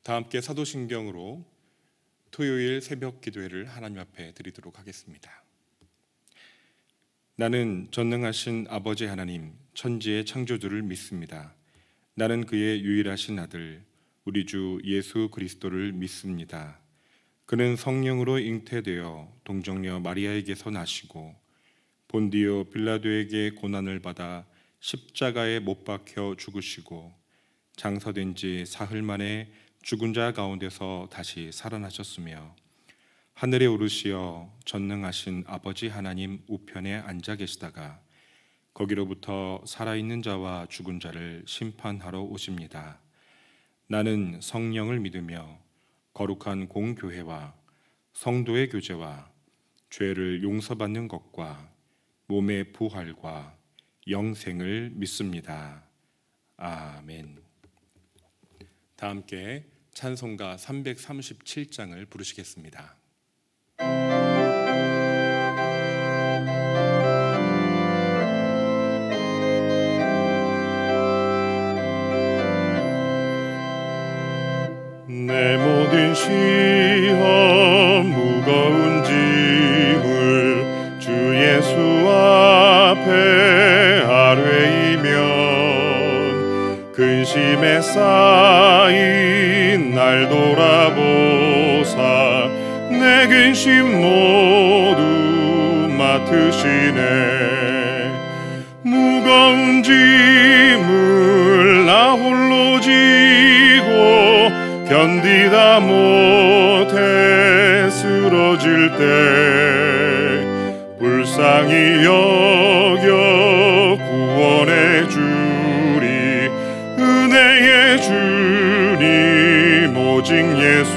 다 함께 사도신경으로 토요일 새벽 기도회를 하나님 앞에 드리도록 하겠습니다. 나는 전능하신 아버지 하나님, 천지의 창조주를 믿습니다. 나는 그의 유일하신 아들, 우리 주 예수 그리스도를 믿습니다. 그는 성령으로 잉태되어 동정녀 마리아에게서 나시고 본디오 빌라도에게 고난을 받아 십자가에 못 박혀 죽으시고 장사된 지 사흘 만에 죽은 자 가운데서 다시 살아나셨으며 하늘에 오르시어 전능하신 아버지 하나님 우편에 앉아 계시다가 거기로부터 살아있는 자와 죽은 자를 심판하러 오십니다. 나는 성령을 믿으며 거룩한 공교회와 성도의 교제와 죄를 용서받는 것과 몸의 부활과 영생을 믿습니다. 아멘. 다 함께 찬송가 337장을 부르시겠습니다. 내 모든 시험 무거운 짐을 주 예수 앞에 아뢰이면 근심에 쌓인 날 돌아보사 내 근심 모두 맡으시네. 무거운 짐을 나 홀로 지고 견디다 못해 쓰러질 때 불쌍히 여겨 구원해 주리. 은혜의 주님 오직 예수.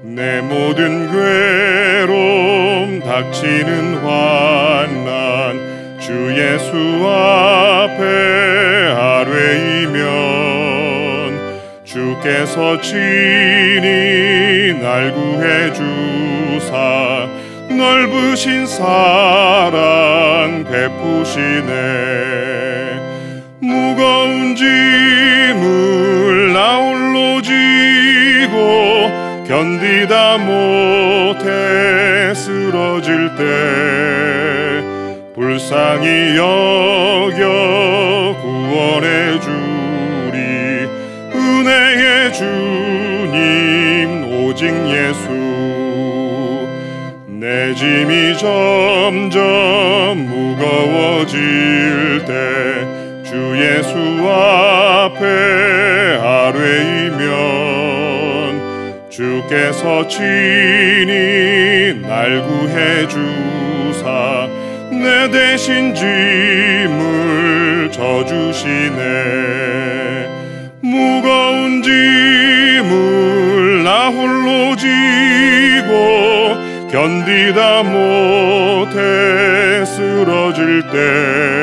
내 모든 괴로움 닥치는 환난 주 예수 앞에 아뢰이면 주께서 친히 날 구해 주사 넓으신 사랑 베푸시네. 무거운 짐을 나 홀로 지고 견디다 못해 쓰러질 때 불쌍히 여겨 구원해 주리. 은혜의 주님 오직 예수. 내 짐이 점점 무거워질 때 주 예수 앞에 아뢰이면 주께서 친히 날 구해 주사 내 대신 짐을 져주시네. 무거운 짐을 나 홀로 지고 견디다 못해 쓰러질 때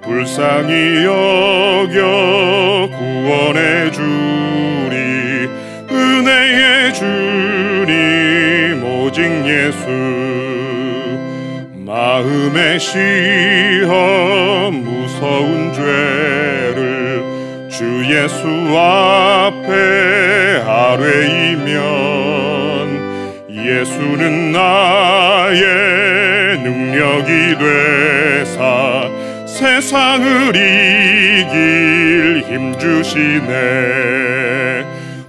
불쌍히 여겨 구원해 주리. 은혜의 주님 오직 예수. 마음의 시험 무서운 죄를 주 예수 앞에 아뢰이면 예수는 나의 능력이 되사 세상을 이길 힘 주시네.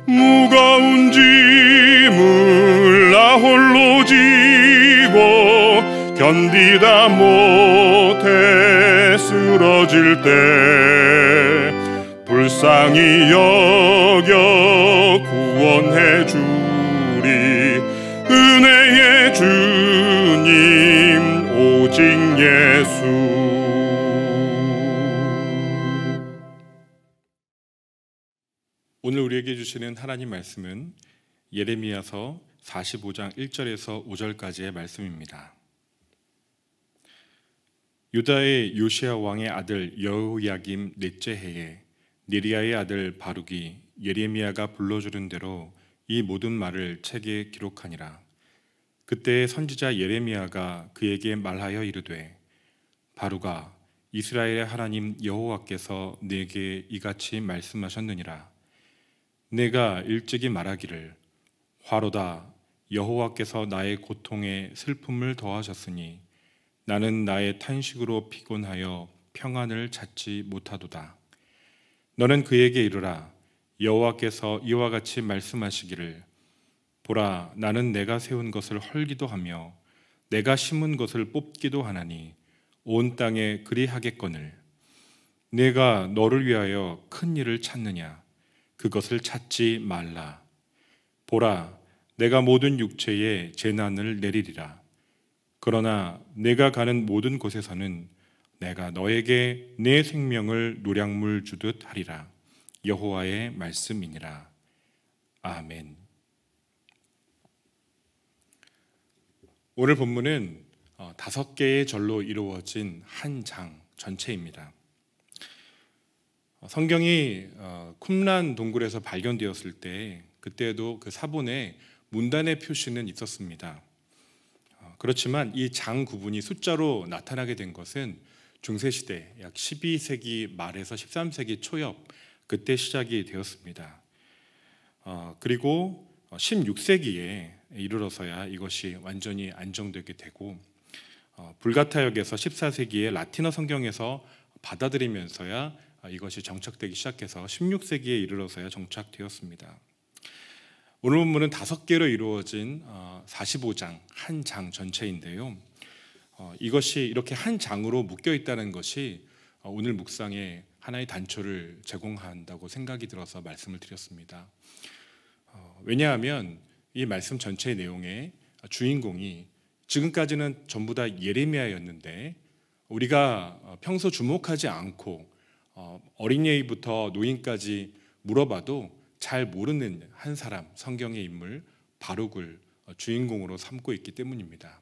무거운 짐을 나 홀로 지고 견디다 못해 쓰러질 때 불쌍히 여겨 구원해 주리. 은혜의 주님 오직 예수. 오늘 우리에게 주시는 하나님 말씀은 예레미야서 45장 1절에서 5절까지의 말씀입니다. 유다의 요시야 왕의 아들 여호야김 넷째 해에 네리야의 아들 바룩이 예레미야가 불러주는 대로 이 모든 말을 책에 기록하니라. 그때 선지자 예레미야가 그에게 말하여 이르되 바룩아 이스라엘의 하나님 여호와께서 내게 이같이 말씀하셨느니라. 내가 일찍이 말하기를 화로다 여호와께서 나의 고통에 슬픔을 더하셨으니 나는 나의 탄식으로 피곤하여 평안을 찾지 못하도다. 너는 그에게 이르라 여호와께서 이와 같이 말씀하시기를 보라 나는 내가 세운 것을 헐기도 하며 내가 심은 것을 뽑기도 하나니 온 땅에 그리하겠거늘 내가 너를 위하여 큰 일을 찾느냐 그것을 찾지 말라. 보라 내가 모든 육체에 재난을 내리리라. 그러나 내가 가는 모든 곳에서는 내가 너에게 내 생명을 노량물 주듯 하리라. 여호와의 말씀이니라. 아멘. 오늘 본문은 5개의 절로 이루어진 한 장 전체입니다. 성경이 쿰란 동굴에서 발견되었을 때 그때도 그 사본에 문단의 표시는 있었습니다. 그렇지만 이 장 구분이 숫자로 나타나게 된 것은 중세시대 약 12세기 말에서 13세기 초엽 그때 시작이 되었습니다. 그리고 16세기에 이르러서야 이것이 완전히 안정되게 되고 불가타역에서 14세기에 라틴어 성경에서 받아들이면서야 이것이 정착되기 시작해서 16세기에 이르러서야 정착되었습니다. 오늘 본문은 5개로 이루어진 45장 한 장 전체인데요. 이것이 이렇게 한 장으로 묶여 있다는 것이 오늘 묵상에 하나의 단초를 제공한다고 생각이 들어서 말씀을 드렸습니다. 왜냐하면 이 말씀 전체의 내용의 주인공이 지금까지는 전부 다 예레미야였는데 우리가 평소 주목하지 않고 어린이부터 노인까지 물어봐도 잘 모르는 한 사람, 성경의 인물 바룩을 주인공으로 삼고 있기 때문입니다.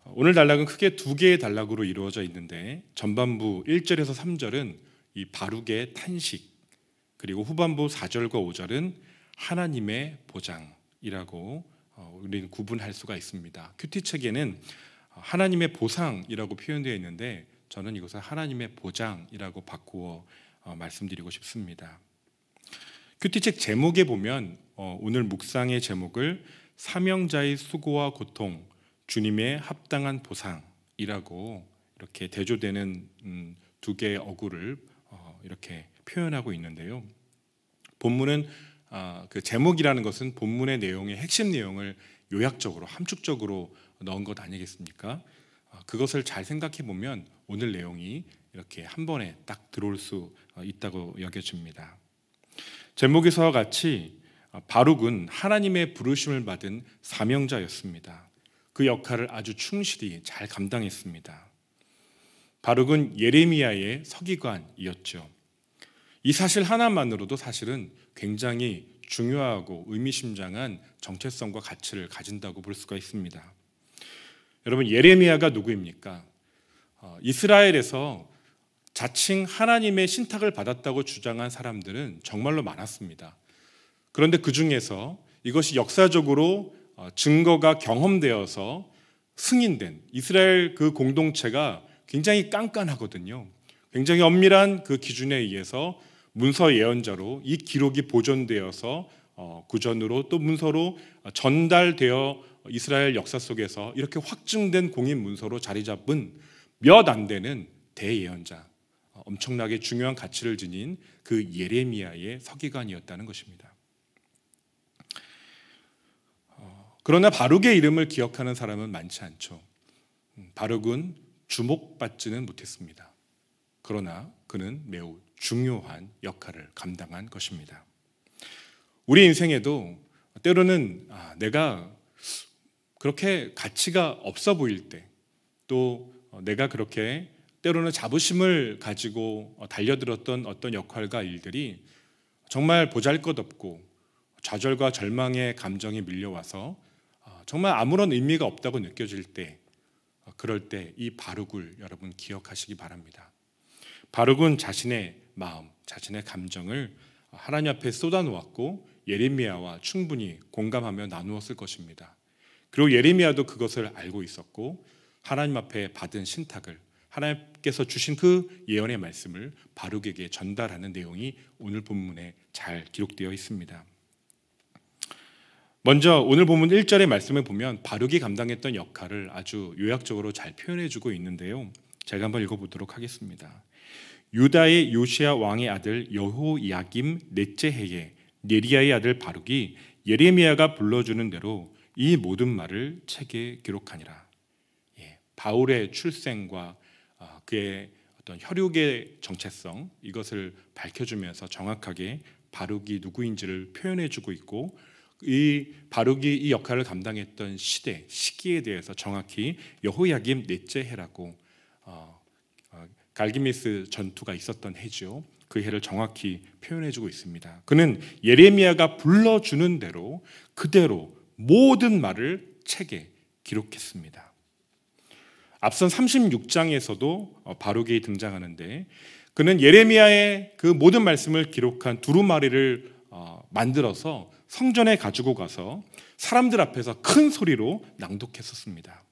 오늘 단락은 크게 2개의 단락으로 이루어져 있는데 전반부 1절에서 3절은 이 바룩의 탄식, 그리고 후반부 4절과 5절은 하나님의 보장이라고 우리는 구분할 수가 있습니다. 큐티 책에는 하나님의 보상이라고 표현되어 있는데 저는 이것을 하나님의 보장이라고 바꾸어 말씀드리고 싶습니다. 큐티 책 제목에 보면 오늘 묵상의 제목을 사명자의 수고와 고통, 주님의 합당한 보상이라고 이렇게 대조되는 2개의 어구를 이렇게 표현하고 있는데요. 본문은 그 제목이라는 것은 본문의 내용의 핵심 내용을 요약적으로 함축적으로 넣은 것 아니겠습니까? 그것을 잘 생각해 보면 오늘 내용이 이렇게 한 번에 딱 들어올 수 있다고 여겨집니다. 제목에서와 같이 바룩은 하나님의 부르심을 받은 사명자였습니다. 그 역할을 아주 충실히 잘 감당했습니다. 바룩은 예레미야의 서기관이었죠. 이 사실 하나만으로도 사실은 굉장히 중요하고 의미심장한 정체성과 가치를 가진다고 볼 수가 있습니다. 여러분, 예레미야가 누구입니까? 이스라엘에서 자칭 하나님의 신탁을 받았다고 주장한 사람들은 정말로 많았습니다. 그런데 그 중에서 이것이 역사적으로 증거가 경험되어서 승인된 이스라엘 그 공동체가 굉장히 깐깐하거든요. 굉장히 엄밀한 그 기준에 의해서 문서 예언자로 이 기록이 보존되어서 구전으로 또 문서로 전달되어 이스라엘 역사 속에서 이렇게 확증된 공인 문서로 자리 잡은 몇 안 되는 대예언자, 엄청나게 중요한 가치를 지닌 그 예레미야의 서기관이었다는 것입니다. 그러나 바룩의 이름을 기억하는 사람은 많지 않죠. 바룩은 주목받지는 못했습니다. 그러나 그는 매우 중요한 역할을 감당한 것입니다. 우리 인생에도 때로는 내가 그렇게 가치가 없어 보일 때, 또 내가 그렇게 때로는 자부심을 가지고 달려들었던 어떤 역할과 일들이 정말 보잘것없고 좌절과 절망의 감정이 밀려와서 정말 아무런 의미가 없다고 느껴질 때, 그럴 때 이 바룩을 여러분 기억하시기 바랍니다. 바룩은 자신의 마음, 자신의 감정을 하나님 앞에 쏟아놓았고 예레미야와 충분히 공감하며 나누었을 것입니다. 그리고 예레미야도 그것을 알고 있었고 하나님 앞에 받은 신탁을 하나님께서 주신 그 예언의 말씀을 바룩에게 전달하는 내용이 오늘 본문에 잘 기록되어 있습니다. 먼저 오늘 본문 1절의 말씀을 보면 바룩이 감당했던 역할을 아주 요약적으로 잘 표현해주고 있는데요. 제가 한번 읽어보도록 하겠습니다. 유다의 요시야 왕의 아들 여호야김 넷째 해에 네리야의 아들 바룩이 예레미야가 불러주는 대로 이 모든 말을 책에 기록하니라. 바울의 출생과 그의 어떤 혈육의 정체성, 이것을 밝혀주면서 정확하게 바룩이 누구인지를 표현해주고 있고, 이 바룩이 이 역할을 감당했던 시기에 대해서 정확히 여호야김 넷째 해라고, 갈기미스 전투가 있었던 해죠. 그 해를 정확히 표현해주고 있습니다. 그는 예레미야가 불러주는 대로 그대로 모든 말을 책에 기록했습니다. 앞선 36장에서도 바룩이 등장하는데, 그는 예레미야의 그 모든 말씀을 기록한 두루마리를 만들어서 성전에 가지고 가서 사람들 앞에서 큰 소리로 낭독했었습니다.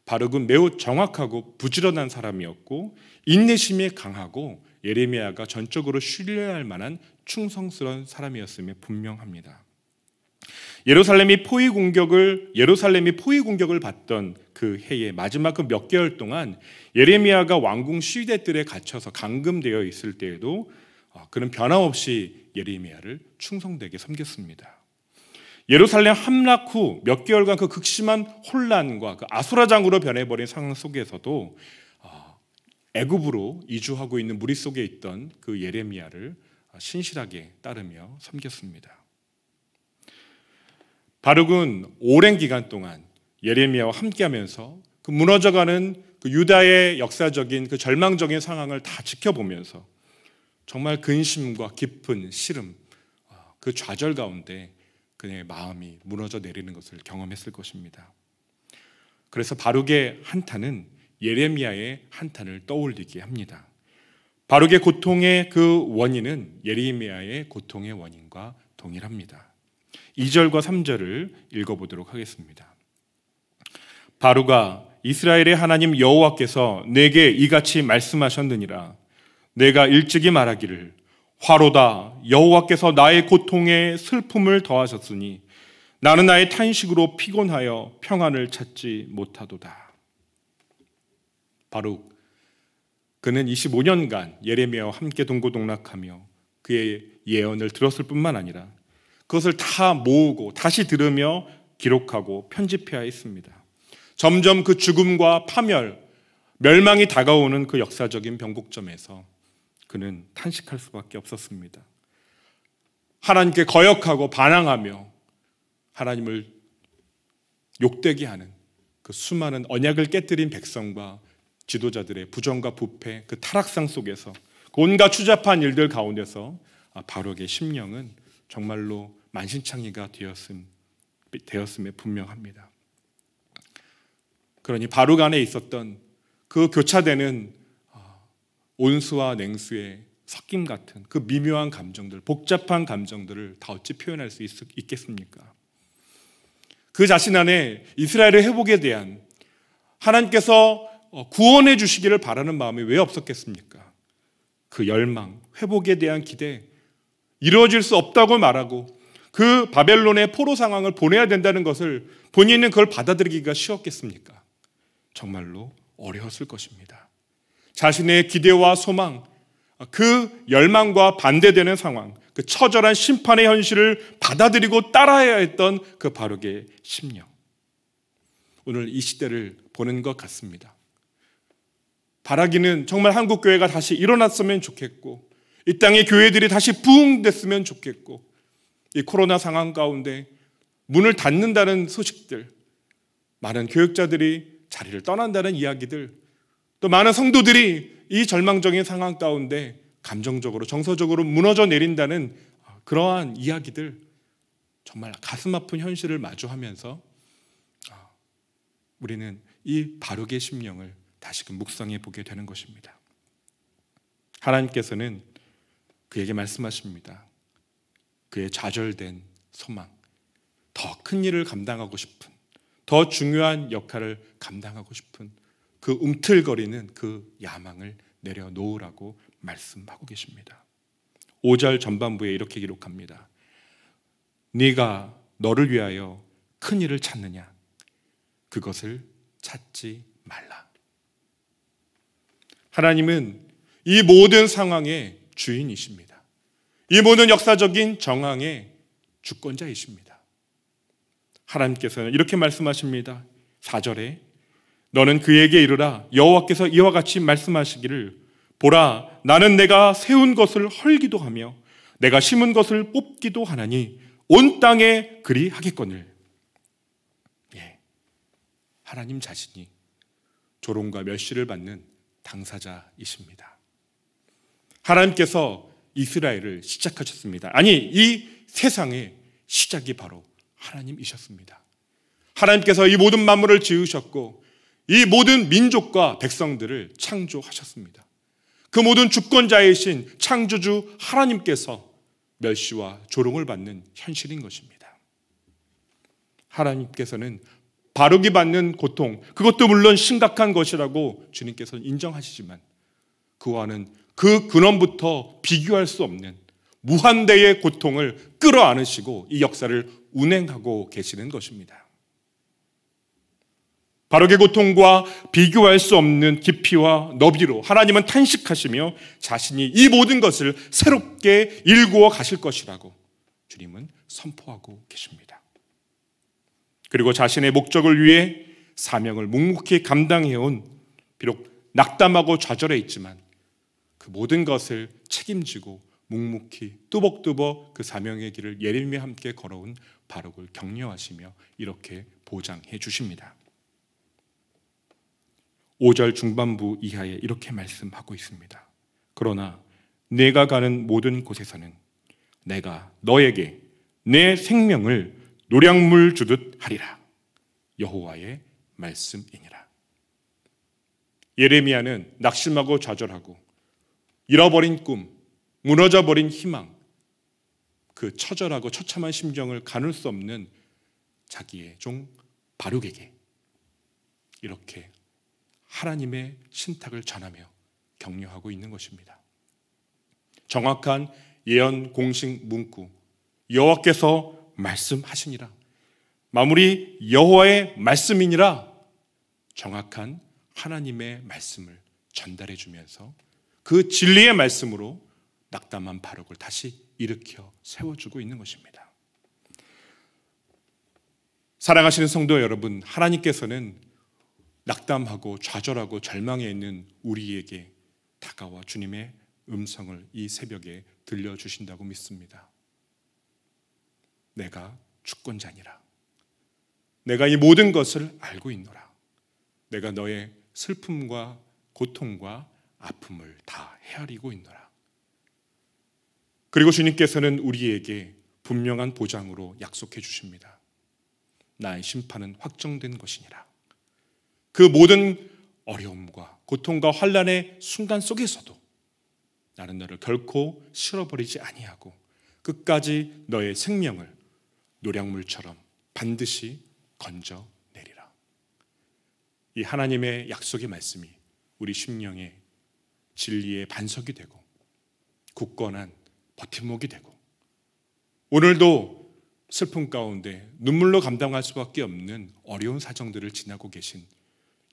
바룩은 매우 정확하고 부지런한 사람이었고 인내심이 강하고 예레미야가 전적으로 신뢰할 만한 충성스러운 사람이었음이 분명합니다. 예루살렘이 포위 공격을 받던 그 해의 마지막 그 몇 개월 동안 예레미야가 왕궁 시위대들에 갇혀서 감금되어 있을 때에도 그는 변함없이 예레미야를 충성되게 섬겼습니다. 예루살렘 함락 후 몇 개월간 그 극심한 혼란과 그 아수라장으로 변해버린 상황 속에서도 애굽으로 이주하고 있는 무리 속에 있던 그 예레미야를 신실하게 따르며 섬겼습니다. 바룩은 오랜 기간 동안 예레미야와 함께하면서 그 무너져가는 그 유다의 역사적인 그 절망적인 상황을 다 지켜보면서 정말 근심과 깊은 시름, 그 좌절 가운데 그의 마음이 무너져 내리는 것을 경험했을 것입니다. 그래서 바룩의 한탄은 예레미야의 한탄을 떠올리게 합니다. 바룩의 고통의 그 원인은 예레미야의 고통의 원인과 동일합니다. 2절과 3절을 읽어보도록 하겠습니다. 바룩아, 이스라엘의 하나님 여호와께서 내게 이같이 말씀하셨느니라. 내가 일찍이 말하기를 화로다, 여호와께서 나의 고통에 슬픔을 더하셨으니 나는 나의 탄식으로 피곤하여 평안을 찾지 못하도다. 바룩, 그는 25년간 예레미야와 함께 동고동락하며 그의 예언을 들었을 뿐만 아니라 그것을 다 모으고 다시 들으며 기록하고 편집해야 했습니다. 점점 그 죽음과 파멸, 멸망이 다가오는 그 역사적인 변곡점에서 그는 탄식할 수밖에 없었습니다. 하나님께 거역하고 반항하며 하나님을 욕되게 하는 그 수많은 언약을 깨뜨린 백성과 지도자들의 부정과 부패, 그 타락상 속에서 그 온갖 추잡한 일들 가운데서 바룩의 심령은 정말로 만신창이가 되었음에 분명합니다. 그러니 바룩 안에 있었던 그 교차되는 온수와 냉수의 섞임 같은 그 미묘한 감정들, 복잡한 감정들을 다 어찌 표현할 수 있겠습니까? 그 자신 안에 이스라엘의 회복에 대한 하나님께서 구원해 주시기를 바라는 마음이 왜 없었겠습니까? 그 열망, 회복에 대한 기대, 이루어질 수 없다고 말하고 그 바벨론의 포로 상황을 보내야 된다는 것을 본인은 그걸 받아들이기가 쉬웠겠습니까? 정말로 어려웠을 것입니다. 자신의 기대와 소망, 그 열망과 반대되는 상황, 그 처절한 심판의 현실을 받아들이고 따라야 했던 그 바룩의 심령. 오늘 이 시대를 보는 것 같습니다. 바라기는 정말 한국 교회가 다시 일어났으면 좋겠고 이 땅의 교회들이 다시 부흥됐으면 좋겠고 이 코로나 상황 가운데 문을 닫는다는 소식들, 많은 교역자들이 자리를 떠난다는 이야기들, 또 많은 성도들이 이 절망적인 상황 가운데 감정적으로 정서적으로 무너져 내린다는 그러한 이야기들, 정말 가슴 아픈 현실을 마주하면서 우리는 이 바룩의 심령을 다시금 묵상해 보게 되는 것입니다. 하나님께서는 그에게 말씀하십니다. 그의 좌절된 소망, 더 큰 일을 감당하고 싶은, 더 중요한 역할을 감당하고 싶은 그 움틀거리는 그 야망을 내려놓으라고 말씀하고 계십니다. 5절 전반부에 이렇게 기록합니다. 네가 너를 위하여 큰 일을 찾느냐? 그것을 찾지 말라. 하나님은 이 모든 상황의 주인이십니다. 이 모든 역사적인 정황의 주권자이십니다. 하나님께서는 이렇게 말씀하십니다. 4절에 너는 그에게 이르라 여호와께서 이와 같이 말씀하시기를 보라 나는 내가 세운 것을 헐기도 하며 내가 심은 것을 뽑기도 하나니 온 땅에 그리 하겠거늘. 하나님 자신이 조롱과 멸시를 받는 당사자이십니다. 하나님께서 이스라엘을 시작하셨습니다. 아니 이 세상의 시작이 바로 하나님이셨습니다. 하나님께서 이 모든 만물을 지으셨고 이 모든 민족과 백성들을 창조하셨습니다. 그 모든 주권자이신 창조주 하나님께서 멸시와 조롱을 받는 현실인 것입니다. 하나님께서는 바르게 받는 고통, 그것도 물론 심각한 것이라고 주님께서는 인정하시지만 그와는 그 근원부터 비교할 수 없는 무한대의 고통을 끌어안으시고 이 역사를 운행하고 계시는 것입니다. 바로의 고통과 비교할 수 없는 깊이와 너비로 하나님은 탄식하시며 자신이 이 모든 것을 새롭게 일구어 가실 것이라고 주님은 선포하고 계십니다. 그리고 자신의 목적을 위해 사명을 묵묵히 감당해온 비록 낙담하고 좌절해 있지만 그 모든 것을 책임지고 묵묵히 뚜벅뚜벅 그 사명의 길을 예레미야와 함께 걸어온 바룩을 격려하시며 이렇게 보장해 주십니다. 5절 중반부 이하에 이렇게 말씀하고 있습니다. 그러나 내가 가는 모든 곳에서는 내가 너에게 내 생명을 노량물 주듯 하리라. 여호와의 말씀이니라. 예레미야는 낙심하고 좌절하고 잃어버린 꿈, 무너져버린 희망, 그 처절하고 처참한 심정을 가눌 수 없는 자기의 종 바룩에게 이렇게 하나님의 신탁을 전하며 격려하고 있는 것입니다. 정확한 예언 공식 문구, 여호와께서 말씀하시니라. 마무리 여호와의 말씀이니라. 정확한 하나님의 말씀을 전달해 주면서 그 진리의 말씀으로 낙담한 바룩을 다시 일으켜 세워주고 있는 것입니다. 사랑하시는 성도 여러분, 하나님께서는 낙담하고 좌절하고 절망해 있는 우리에게 다가와 주님의 음성을 이 새벽에 들려주신다고 믿습니다. 내가 주권자니라. 내가 이 모든 것을 알고 있노라. 내가 너의 슬픔과 고통과 아픔을 다 헤아리고 있노라. 그리고 주님께서는 우리에게 분명한 보장으로 약속해 주십니다. 나의 심판은 확정된 것이니라. 그 모든 어려움과 고통과 환난의 순간 속에서도 나는 너를 결코 실어버리지 아니하고 끝까지 너의 생명을 노량물처럼 반드시 건져내리라. 이 하나님의 약속의 말씀이 우리 심령의 진리의 반석이 되고 굳건한 버팀목이 되고 오늘도 슬픔 가운데 눈물로 감당할 수밖에 없는 어려운 사정들을 지나고 계신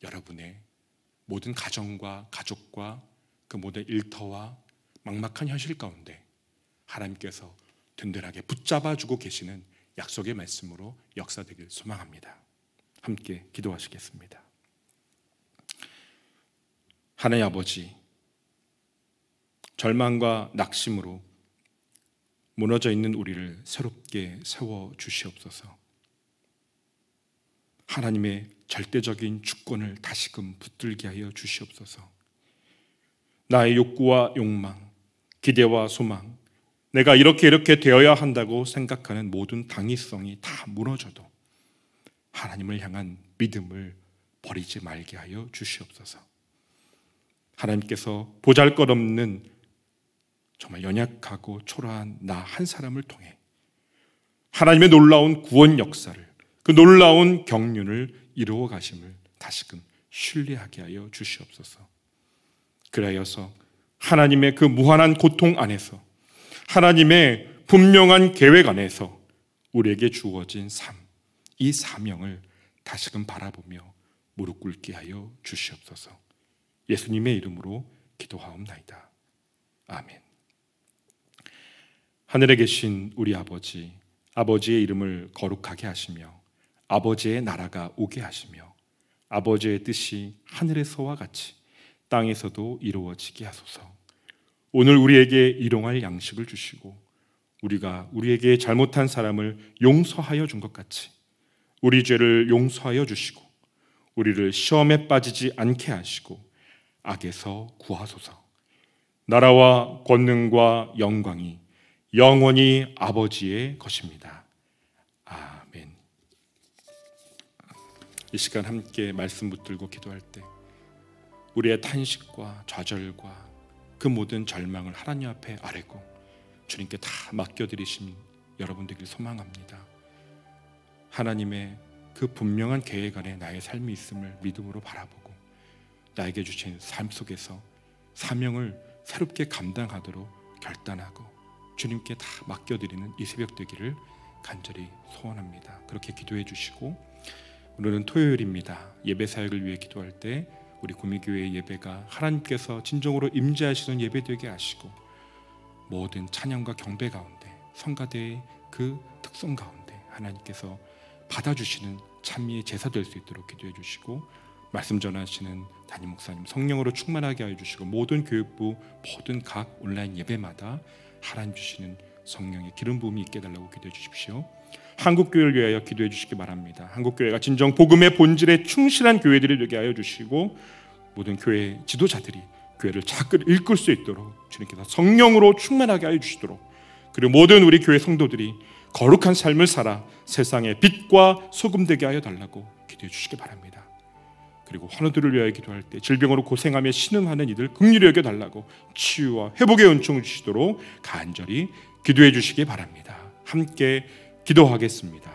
여러분의 모든 가정과 가족과 그 모든 일터와 막막한 현실 가운데 하나님께서 든든하게 붙잡아주고 계시는 약속의 말씀으로 역사되길 소망합니다. 함께 기도하시겠습니다. 하나님 아버지, 절망과 낙심으로 무너져 있는 우리를 새롭게 세워 주시옵소서. 하나님의 절대적인 주권을 다시금 붙들게 하여 주시옵소서. 나의 욕구와 욕망, 기대와 소망, 내가 이렇게 되어야 한다고 생각하는 모든 당위성이 다 무너져도 하나님을 향한 믿음을 버리지 말게 하여 주시옵소서. 하나님께서 보잘것없는 정말 연약하고 초라한 나 한 사람을 통해 하나님의 놀라운 구원 역사를, 그 놀라운 경륜을 이루어 가심을 다시금 신뢰하게 하여 주시옵소서. 그리하여서 하나님의 그 무한한 고통 안에서, 하나님의 분명한 계획 안에서 우리에게 주어진 삶, 이 사명을 다시금 바라보며 무릎 꿇게 하여 주시옵소서. 예수님의 이름으로 기도하옵나이다. 아멘. 하늘에 계신 우리 아버지, 아버지의 이름을 거룩하게 하시며 아버지의 나라가 오게 하시며 아버지의 뜻이 하늘에서와 같이 땅에서도 이루어지게 하소서. 오늘 우리에게 일용할 양식을 주시고 우리가 우리에게 잘못한 사람을 용서하여 준 것 같이 우리 죄를 용서하여 주시고 우리를 시험에 빠지지 않게 하시고 악에서 구하소서. 나라와 권능과 영광이 영원히 아버지의 것입니다. 아멘. 이 시간 함께 말씀 붙들고 기도할 때 우리의 탄식과 좌절과 그 모든 절망을 하나님 앞에 아뢰고 주님께 다 맡겨드리신 여러분들길 소망합니다. 하나님의 그 분명한 계획 안에 나의 삶이 있음을 믿음으로 바라보고 나에게 주신 삶 속에서 사명을 새롭게 감당하도록 결단하고 주님께 다 맡겨드리는 이 새벽 되기를 간절히 소원합니다. 그렇게 기도해 주시고, 오늘은 토요일입니다. 예배 사역을 위해 기도할 때 우리 구미교회의 예배가 하나님께서 진정으로 임재하시는 예배 되게 하시고 모든 찬양과 경배 가운데 성가대의 그 특성 가운데 하나님께서 받아주시는 찬미의 제사 될 수 있도록 기도해 주시고, 말씀 전하시는 담임 목사님 성령으로 충만하게 하여 주시고 모든 교육부 모든 각 온라인 예배마다 하나님 주시는 성령의 기름 부음이 있게 달라고 기도해 주십시오. 한국교회를 위하여 기도해 주시기 바랍니다. 한국교회가 진정 복음의 본질에 충실한 교회들이 되게 하여 주시고 모든 교회 지도자들이 교회를 잘 이끌 수 있도록 주님께서 성령으로 충만하게 하여 주시도록, 그리고 모든 우리 교회 성도들이 거룩한 삶을 살아 세상의 빛과 소금 되게 하여 달라고 기도해 주시기 바랍니다. 그리고 환우들을 위하여 기도할 때 질병으로 고생하며 신음하는 이들 긍휼히 여겨 달라고 치유와 회복의 은총을 주시도록 간절히 기도해 주시기 바랍니다. 함께 기도하겠습니다.